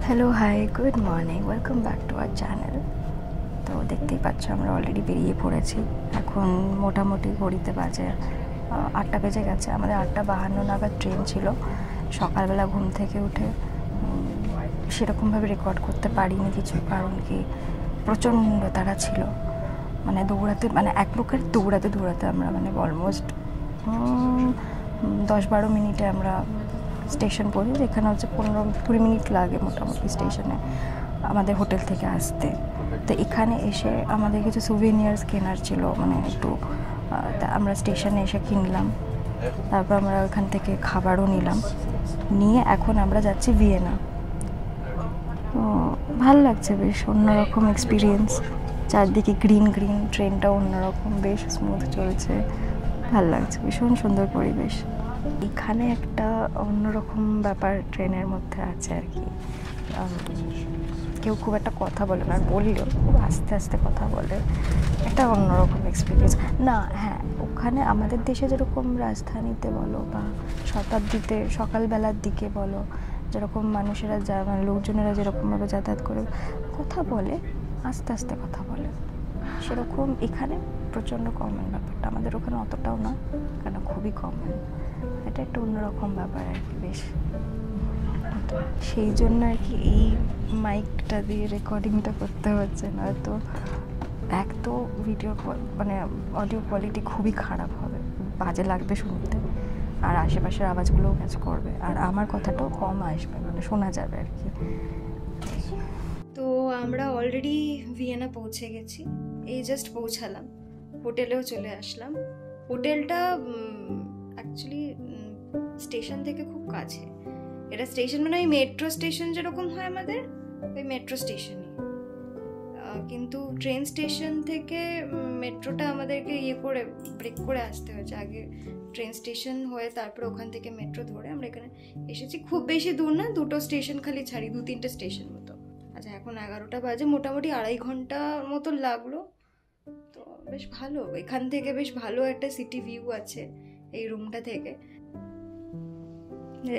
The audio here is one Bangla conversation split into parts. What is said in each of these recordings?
Hello hi good morning, welcome back to our channel. তো দেখতেই পাচ্ছ আমরা অলরেডি বেরিয়ে পড়েছি। এখন মোটামুটি ঘড়িতে বাজে 8টা বেজে গেছে। আমাদের 8:52 নাগাদ ট্রেন ছিল। সকালবেলা ঘুম থেকে উঠে সেরকমভাবে রেকর্ড করতে পারিনি কিছু, কারণ কি প্রচণ্ড তাড়া ছিল। মানে দৌড়াতে, মানে এক প্রকার দৌড়াতে দৌড়াতে আমরা মানে অলমোস্ট 10-12 মিনিটে আমরা স্টেশন পড়ি, যেখানে হচ্ছে 15-20 মিনিট লাগে মোটামুটি স্টেশনে আমাদের হোটেল থেকে আসতে। তো এখানে এসে আমাদের কিছু সুভেনিয়ার্স কেনার ছিল, মানে একটু আমরা স্টেশনে এসে কিনলাম। তারপর আমরা ওখান থেকে খাবারও নিলাম, নিয়ে এখন আমরা যাচ্ছি ভিয়েনা। তো ভালো লাগছে, বেশ অন্যরকম এক্সপিরিয়েন্স। চারদিকে গ্রিন গ্রিন, ট্রেনটা অন্যরকম, বেশ স্মুথ চলছে, ভালো লাগছে, ভীষণ সুন্দর পরিবেশ। এখানে একটা অন্যরকম ব্যাপার ট্রেনের মধ্যে আছে আর কি, কেউ খুব একটা কথা বলে না, আর বললেও খুব আস্তে আস্তে কথা বলে, একটা অন্যরকম এক্সপিরিয়েন্স না। হ্যাঁ, ওখানে আমাদের দেশে যেরকম রাজধানীতে বলো বা শতাব্দীতে সকালবেলার দিকে বলো, যেরকম মানুষেরা মানে লোকজনেরা যেরকমভাবে যাতায়াত করে কথা বলে, আস্তে আস্তে কথা বলে, সেরকম এখানে প্রচণ্ড কমন ব্যাপারটা। আমাদের ওখানে অতটাও না, কেন খুবই কমন। এটা একটা অন্যরকম ব্যাপার আর কি, বেশ। সেই জন্য আর কি এই মাইকটা দিয়ে রেকর্ডিংটা করতে হচ্ছে, নয়তো এক তো ভিডিও মানে অডিও কোয়ালিটি খুবই খারাপ হবে, বাজে লাগবে শুনতে, আর আশেপাশের আওয়াজগুলোও ক্যাচ করবে, আর আমার কথাটাও কম আসবে, মানে শোনা যাবে আর কি। তো আমরা অলরেডি ভিয়েনা পৌঁছে গেছি, এই জাস্ট পৌঁছালাম, হোটেলেও চলে আসলাম। হোটেলটা অ্যাকচুয়ালি স্টেশন থেকে খুব কাছে। এটা স্টেশন মানে ওই মেট্রো স্টেশন যেরকম হয় আমাদের, ওই মেট্রো স্টেশনই, কিন্তু ট্রেন স্টেশন থেকে মেট্রোটা আমাদেরকে করে ব্রেক করে আসতে হয়েছে। আগে ট্রেন স্টেশন হয়ে তারপর ওখান থেকে মেট্রো ধরে আমরা এখানে এসেছি। খুব বেশি দূর না, 2টো স্টেশন খালি ছাড়ি, 2-3টে স্টেশন মতো। আচ্ছা, এখন 11টা বাজে, মোটামুটি 2.5 ঘন্টা মতো লাগলো। তো বেশ ভালো, এখান থেকে বেশ ভালো একটা সিটি ভিউ আছে এই রুমটা থেকে।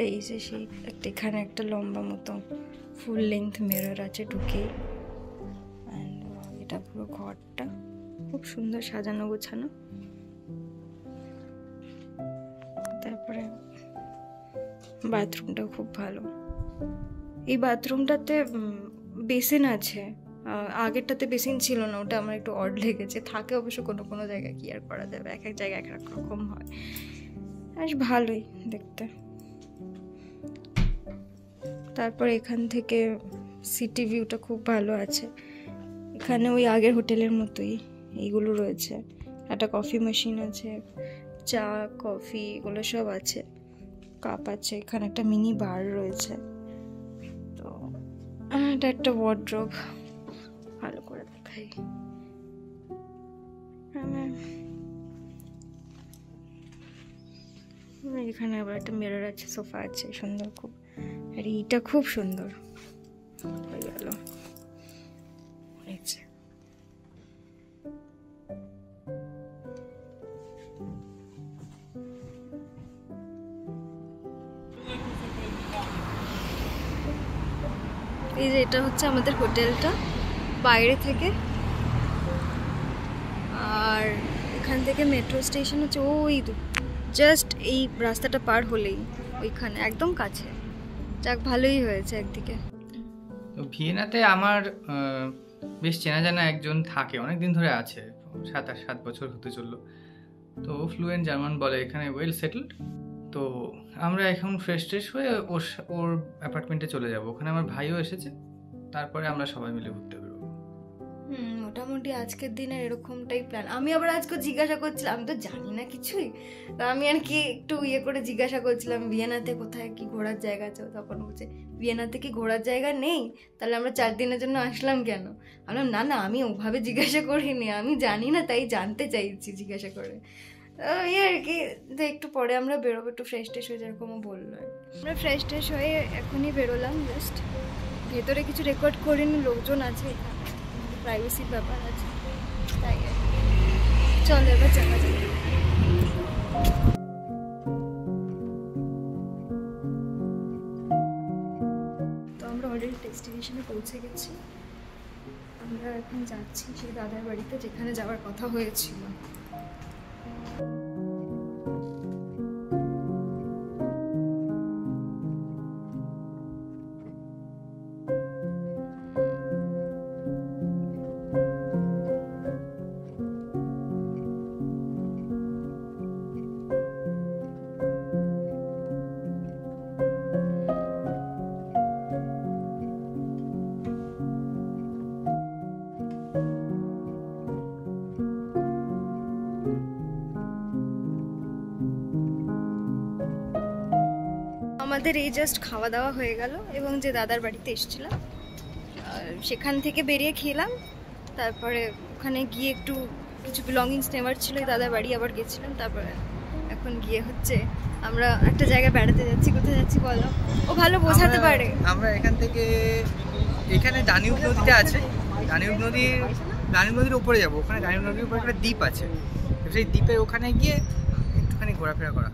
এই যে সেই এখানে একটা লম্বা মতো ফুল লেন্থ মিরর আছে ঢুকে, এটা পুরো ঘরটা খুব সুন্দর সাজানো গোছানো। তারপরে বাথরুমটাও খুব ভালো। এই বাথরুমটাতে বেসিন আছে, আগেরটাতে বেসিন ছিল না, ওটা আমার একটু অড লেগেছে। থাকে অবশ্য কোনো কোনো জায়গায়, কি আর করা যাবে, এক এক জায়গায় এক এক রকম হয়, বেশ ভালোই দেখতে। তারপর এখান থেকে সিটি ভিউটা খুব ভালো আছে। এখানে ওই আগের হোটেলের মতোই এইগুলো রয়েছে, একটা কফি মেশিন আছে, চা কফি এগুলো সব আছে, কাপ আছে। এখানে একটা মিনি বার রয়েছে। তো এটা একটা ওয়ার্ড্রোব, ভালো করে দেখাই। এখানে আবার একটা মিরর আছে, সোফা আছে, সুন্দর খুব। আর এইটা খুব সুন্দর হয়ে গেল, এই যে এটা হচ্ছে আমাদের হোটেলটা বাইরে থেকে, আর এখান থেকে মেট্রো স্টেশন হচ্ছে ওই জাস্ট এই রাস্তাটা পার হলেই ওইখানে, একদম কাছে। যাক, ভালোই হয়েছে একদিকে। তো ভিয়েনাতে আমার বেশ চেনা জানা একজন থাকে, অনেকদিন ধরে আছে, 7 বছর হতে চললো। তো ফ্লুয়েন্ট জার্মান বলে, এখানে ওয়েল সেটেলড। তো আমরা এখন ফ্রেশ হয়ে ওর অ্যাপার্টমেন্টে চলে যাব। ওখানে আমার ভাইও এসেছে, তারপরে আমরা সবাই মিলে ঘুরতে বেরোবো। মোটামুটি আজকের দিনের এরকমটাই প্ল্যান। আমি আবার আজকে জিজ্ঞাসা করছিলাম, আমি তো জানি না কিছুই, তো আমি আর কি একটু করে জিজ্ঞাসা করছিলাম ভিয়েনাতে কোথায় কি ঘোরার জায়গা আছে। তখন বলছে ভিয়েনাতে কি ঘোরার জায়গা নেই, তাহলে আমরা 4 দিনের জন্য আসলাম কেন? আমি বললাম না, আমি ওভাবে জিজ্ঞাসা করিনি, আমি জানি না, তাই জানতে চাইছি জিজ্ঞাসা করে। এই আর কি। একটু পরে আমরা বেরোবো, একটু ফ্রেশ ট্রেশ হয়ে, যেরকমও বললো। আমরা ফ্রেশ ট্রেশ হয়ে এখনই বেরোলাম। জাস্ট ভেতরে কিছু রেকর্ড করিনি, লোকজন আছে, প্রাইভেসির ব্যাপার আছে, তাই চলো এবার যাওয়া যাবে। তো আমরা অলরেডি ডেস্টিনেশনে পৌঁছে গেছি। আমরা এখন যাচ্ছি সেই দাদার বাড়িতে যেখানে যাওয়ার কথা হয়েছিল। আমাদের এই জাস্ট খাওয়া দাওয়া হয়ে গেল এবং যে দাদার বাড়িতে এসেছিলাম সেখান থেকে বেরিয়ে খেলাম। তারপরে ওখানে গিয়ে একটু কিছু বিলঙ্গিংস নেওয়ার ছিল, দাদার বাড়ি আবার গেছিলাম। তারপরে এখন গিয়ে হচ্ছে আমরা একটা জায়গায় বেড়াতে যাচ্ছি। কোথায় যাচ্ছি বলো? ও ভালো বোঝাতে পারে। আমরা এখান থেকে এখানে দানিউব নদীটা আছে, দানিউব নদীর উপরে যাবো। ওখানে দানিউব নদীর উপরে একটা দ্বীপ আছে, সেই দ্বীপের ওখানে গিয়ে একটুখানি ঘোরাফেরা করা।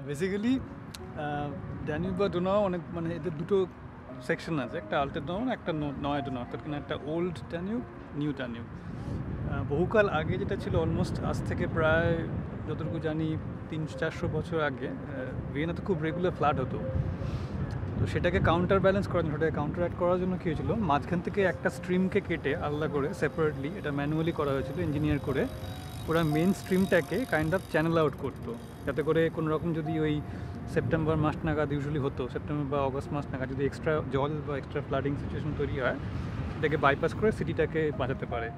বেসিক্যালি ড্যানিউব বা ডোনাও অনেক মানে এদের দুটো সেকশন আছে, একটা আল্টার ডোনাও একটা নয়া ডোনাও, অর্থাৎ কিনা একটা ওল্ড ড্যানিউব, নিউ ড্যানিউব। বহুকাল আগে যেটা ছিল, অলমোস্ট আজ থেকে প্রায় যতটুকু জানি 300-400 বছর আগে ভিয়েনাতে খুব রেগুলার ফ্লাড হতো। তো সেটাকে কাউন্টার ব্যালেন্স করার জন্য, সেটাকে কাউন্টার অ্যাক্ট করার জন্য কী হয়েছিল, মাঝখান থেকে একটা স্ট্রিমকে কেটে আলাদা করে সেপারেটলি এটা ম্যানুয়ালি করা হয়েছিল ইঞ্জিনিয়ার করে। ওরা মেন স্ট্রিমটাকে কাইন্ড অফ চ্যানেল আউট করতো, যাতে করে কোনো রকম যদি ওই সেপ্টেম্বর মাস নাগাদ ইউজুয়ালি হতো, সেপ্টেম্বর বা অগস্ট মাস নাগাদ যদি এক্সট্রা জল বা এক্সট্রা ফ্লাডিং সিচুয়েশন তৈরি হয়, সেটাকে বাইপাস করে সিটিটাকে বাঁচাতে পারে।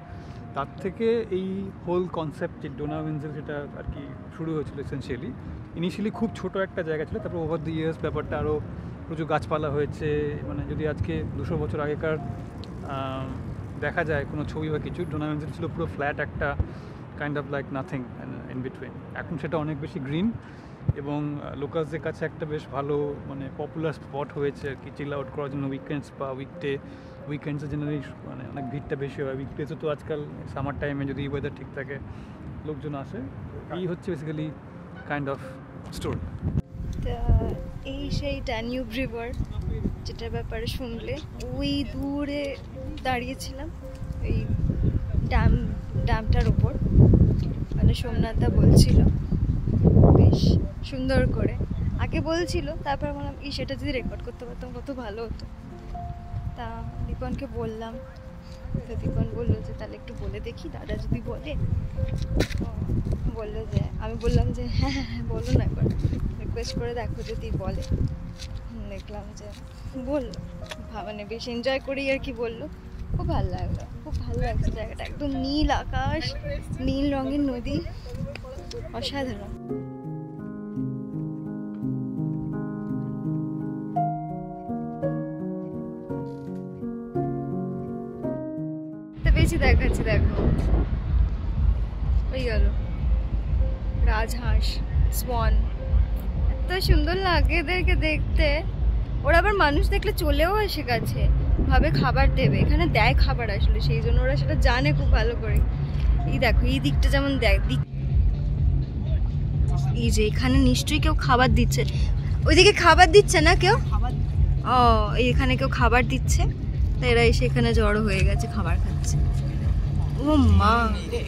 তার থেকে এই হোল কনসেপ্ট যে ডোনাউ ইনজেল সেটা আর কি শুরু হয়েছিল এসেনশিয়ালি। ইনিশিয়ালি খুব ছোটো একটা জায়গা ছিল, তারপর ওভার দি ইয়ার্স ব্যাপারটা আরও প্রচুর গাছপালা হয়েছে। মানে যদি আজকে 200 বছর আগেকার দেখা যায় কোনো ছবি বা কিছু, ডোনাউ ইনজেল ছিল পুরো ফ্ল্যাট একটা kind of like nothing in between. এখন সেটা অনেক বেশি গ্রিন এবং লোকালসদের কাছে একটা বেশ ভালো মানে পপুলার স্পট হয়েছে আর কি, চিল আউট করার জন্য উইকেন্ডস বা উইকেন্ডসে জেনারেলি মানে অনেক ভিড়টা বেশি হয়। উইকডেজে তো আজকাল সামার টাইমে যদি ওয়েদার ঠিক থাকে লোকজন আসে। এই হচ্ছে বেসিক্যালি কাইন্ড অফ স্টোরি। এই সেই ড্যানিউব রিভার যেটার ব্যাপারে শুনলে, ওই দূরে দাঁড়িয়েছিলাম ওই ড্যামটার উপর, মানে সোমনাথদা বলছিল বেশ সুন্দর করে আগে বলছিল। তারপর বললাম সেটা যদি রেকর্ড করতে পারতাম কত ভালো হতো। তা দীপনকে বললাম, তো দীপন বললো যে তাহলে একটু বলে দেখি, দাদা যদি বলে। বললো যে, আমি বললাম যে হ্যাঁ হ্যাঁ হ্যাঁ বলো না, একবার রিকোয়েস্ট করে দেখো যদি বলে। দেখলাম যে বললো, মানে বেশ এনজয় করি আর কি বললো। খুব ভালো লাগলো, খুব ভালো লাগছে জায়গাটা, একদম নীল আকাশ, নীল রঙের নদী, অসাধারণ। বেশি দেখাচ্ছি, দেখো ওই গেল রাজহাঁস, সোয়ান, এত সুন্দর লাগে এদেরকে দেখতে। ওরা আবার মানুষ দেখলে চলেও আসে কাছে, ভাবে খাবার দেবে। এখানে দেয় খাবার আসলে, সেই জন্য ওরা সেটা জানে খুব ভালো করে। এই দেখো এই দিকটা যেমন দেখ, এই যে এখানে নিশ্চয়ই কেউ খাবার দিচ্ছে। ওইদিকে খাবার দিচ্ছে না কেউ? ও এখানে কেউ খাবার দিচ্ছে, তাই এরা এসে এখানে জড়ো হয়ে গেছে, খাবার খাচ্ছে। ও মা,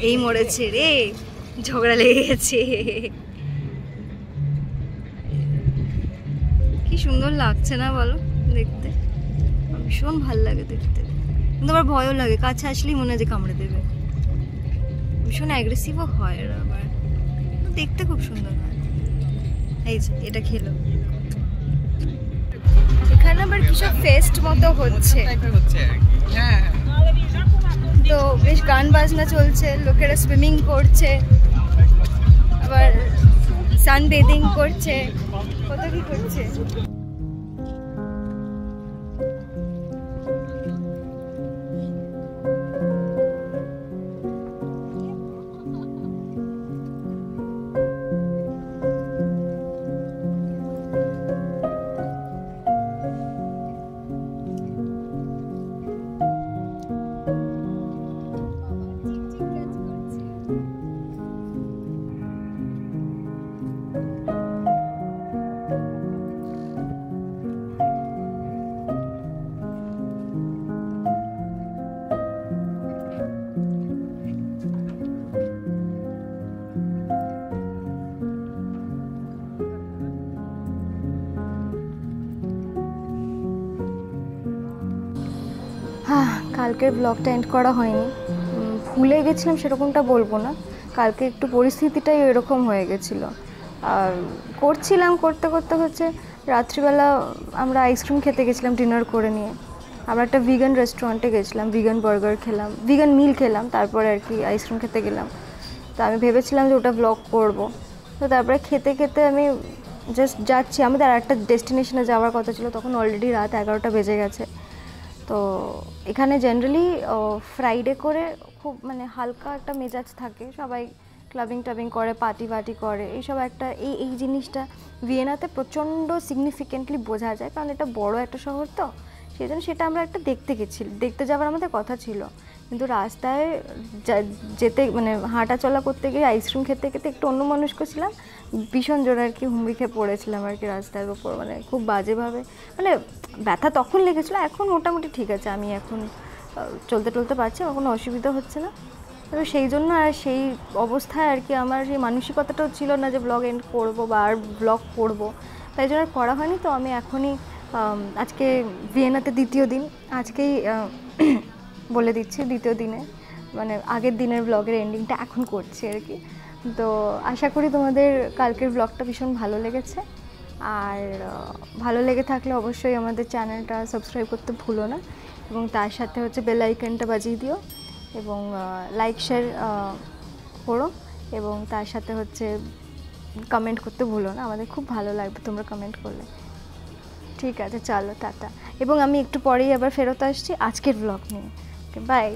এই মরেছে রে, ঝগড়া লেগে গেছে। কি সুন্দর লাগছে না বলো দেখতে? ভীষণ ভাল লাগে দেখতে, কিন্তু আবার ভয়ও লাগে, কাছে আসলেই মনে হয় যে কামড়ে দেবে। ভীষণ অ্যাগ্রেসিভও হয় এরা, আবার দেখতে খুব সুন্দর হয়। এই যে এটা খেলো, এখানে আবার কিছু ফেস্ট মতো হচ্ছে। হ্যাঁ, তো বেশ গান বাজনা চলছে, লোকেরা সুইমিং করছে, আবার সান বেদিং করছে, কত কি করছে। কালকের ব্লগটা এন্ড করা হয়নি, ভুলে গেছিলাম সেরকমটা বলবো না, কালকে একটু পরিস্থিতিটাই এরকম হয়ে গেছিলো। আর করছিলাম করতে করতে হচ্ছে রাত্রিবেলা আমরা আইসক্রিম খেতে গেছিলাম ডিনার করে নিয়ে। আমরা একটা ভিগান রেস্টুরেন্টে গেছিলাম, ভিগান বার্গার খেলাম, ভিগান মিল খেলাম, তারপরে আর কি আইসক্রিম খেতে গেলাম। তো আমি ভেবেছিলাম যে ওটা ব্লগ করব। তো তারপরে খেতে খেতে আমি জাস্ট যাচ্ছি, আমাদের আর একটা ডেস্টিনেশনে যাওয়ার কথা ছিল, তখন অলরেডি রাত 11টা বেজে গেছে। তো এখানে জেনারেলি ফ্রাইডে করে খুব মানে হালকা একটা মেজাজ থাকে, সবাই ক্লাবিং টাবিং করে, পার্টি করে, এইসব একটা এই জিনিসটা ভিয়েনাতে প্রচণ্ড সিগনিফিকেন্টলি বোঝা যায়, কারণ এটা বড় একটা শহর, তো সেই জন্য সেটা আমরা একটা দেখতে যাওয়ার আমাদের কথা ছিল। কিন্তু রাস্তায় যেতে মানে হাঁটা চলা করতে গিয়ে আইসক্রিম খেতে খেতে একটু অন্যমনস্ক ছিলাম, ভীষণ জোরে আর কি হুমড়ি খেয়ে পড়েছিলাম আর কি রাস্তার উপর, মানে খুব বাজেভাবে, মানে ব্যথা তখন লেগেছিলো, এখন মোটামুটি ঠিক আছে, আমি এখন চলতে পারছি, আমার কোনো অসুবিধা হচ্ছে না। তবে সেই জন্য আর সেই অবস্থায় আর কি আমার সেই মানসিকতাটাও ছিল না যে ব্লগ এন্ড করবো বা আর ব্লগ করবো, তাই জন্য করা হয়নি। তো আমি এখনই আজকে ভিয়েনাতে দ্বিতীয় দিন, আজকেই বলে দিচ্ছি দ্বিতীয় দিনে, মানে আগের দিনের ব্লগের এন্ডিংটা এখন করছি আর কি। তো আশা করি তোমাদের কালকের ব্লগটা ভীষণ ভালো লেগেছে, আর ভালো লেগে থাকলে অবশ্যই আমাদের চ্যানেলটা সাবস্ক্রাইব করতে ভুলো না, এবং তার সাথে হচ্ছে বেল আইকনটা বাজিয়ে দিও, এবং লাইক শেয়ার করো, এবং তার সাথে হচ্ছে কমেন্ট করতে ভুলো না, আমাদের খুব ভালো লাগবে তোমরা কমেন্ট করলে। ঠিক আছে, চলো টাটা, এবং আমি একটু পরেই আবার ফেরত আসছি আজকের ব্লগ নিয়ে। ওকে, বাই।